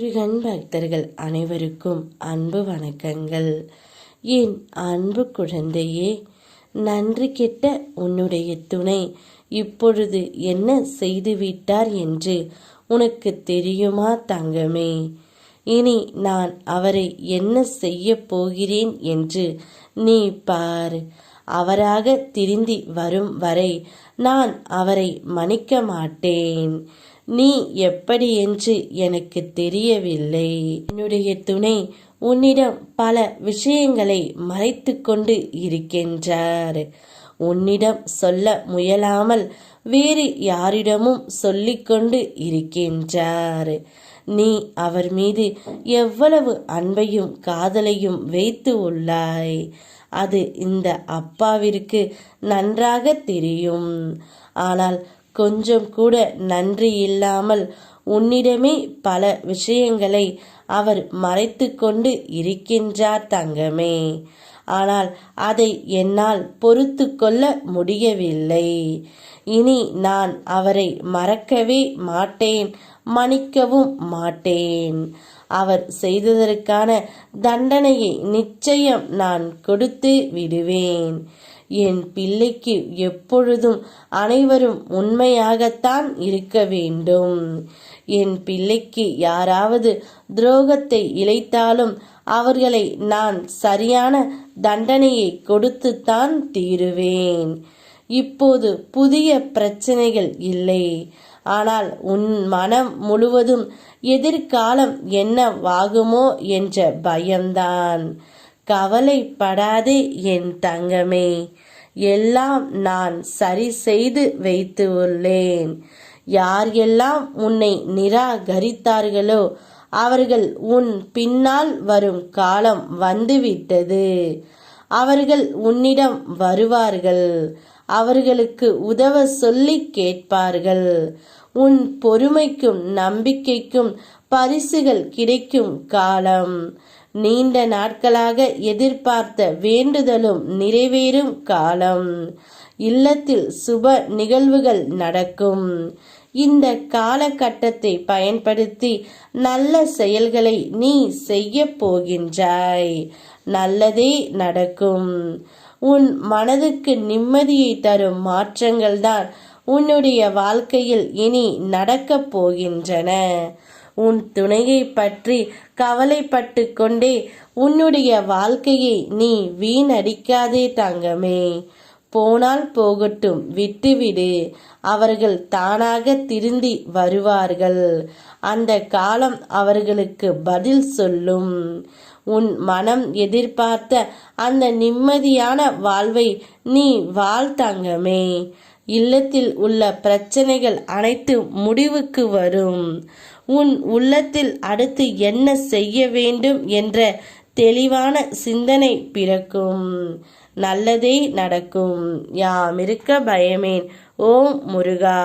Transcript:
முருகன் பக்தர்கள் அனைவருக்கும் அன்பு வணக்கங்கள். என் அன்பு குழந்தையே, நன்றி கெட்ட உன்னுடைய துணை இப்பொழுது என்ன செய்துவிட்டார் என்று உனக்கு தெரியுமா தங்கமே? இனி நான் அவரை என்ன செய்ய போகிறேன் என்று நீ பார். அவராக திருந்தி வரும் வரை நான் அவரை மன்னிக்க மாட்டேன். நீ எப்படி என்று எனக்கு தெரியவில்லை. என்னுடைய துணை உன்னிடம் பல விஷயங்களை மறைத்து கொண்டு இருக்கின்றார். உன்னிடம் சொல்ல முயலாமல் வேறு யாரிடமும் சொல்லிக்கொண்டு இருக்கின்றார். நீ அவர் மீது எவ்வளவு அன்பையும் காதலையும் வைத்து உள்ளாய், அது இந்த அப்பாவிற்கு நன்றாக தெரியும். ஆனால் கொஞ்சம் கூட நன்றி இல்லாமல் உன்னிடமே பல விஷயங்களை அவர் மறைத்து கொண்டு இருக்கின்றார் தங்கமே. ஆனால் அதை என்னால் பொறுத்து கொள்ள முடியவில்லை. இனி நான் அவரை மறக்கவே மாட்டேன், மன்னிக்கவும் மாட்டேன். அவர் செய்ததற்கான தண்டனையை நிச்சயம் நான் கொடுத்து விடுவேன். என் பிள்ளைக்கு எப்பொழுதும் அனைவரும் உண்மையாகத்தான் இருக்க வேண்டும். என் பிள்ளைக்கு யாராவது துரோகத்தை இழைத்தாலும் அவர்களை நான் சரியான தண்டனையை கொடுத்துத்தான் தீருவேன். இப்போது புதிய பிரச்சனைகள் இல்லை, ஆனால் உன் மனம் முழுவதும் எதிர்காலம் என்னவாகுமோ என்ற பயம்தான். கவலைப்படாதே என் தங்கமே, எல்லாம் நான் சரி செய்து வைத்து உள்ளேன். யார் எல்லாம் உன்னை நிராகரித்தார்களோ அவர்கள் உன் பின்னால் வரும் காலம் வந்துவிட்டது. அவர்கள் உன்னிடம் வருவார்கள். அவர்களுக்கு உதவ சொல்லி கேட்பார்கள். உன் பொறுமைக்கும் நம்பிக்கைக்கும் பரிசுகள் கிடைக்கும் காலம். நீண்ட நாட்களாக எதிர்பார்த்த வேண்டுதலும் நிறைவேறும் காலம். இல்லத்தில் சுப நிகழ்வுகள் நடக்கும். இந்த காலகட்டத்தை பயன்படுத்தி நல்ல செயல்களை நீ செய்ய போகின்றாய். நல்லதே நடக்கும். உன் மனதுக்கு நிம்மதியை தரும் மாற்றங்கள் தான் உன்னுடைய வாழ்க்கையில் இனி நடக்கப் போகின்றன. உன் துணையை பற்றி கவலைப்பட்டு கொண்டே உன்னுடைய வாழ்க்கையை நீ வீணடிக்காதே தங்கமே. போனால் போகட்டும், விட்டுவிடு. அவர்கள் தானாக திருந்தி வருவார்கள். அந்த காலம் அவர்களுக்கு பதில் சொல்லும். உன் மனம் எதிர்பார்த்த அந்த நிம்மதியான வாழ்வை நீ வாழ் தங்கமே. இல்லத்தில் உள்ள பிரச்சனைகள் அனைத்தும் முடிவுக்கு வரும். உன் உள்ளத்தில் அடுத்து என்ன செய்ய வேண்டும் என்ற தெளிவான சிந்தனை பிறக்கும். நல்லதே நடக்கும். யாம் இருக்க பயமேன். ஓம் முருகா.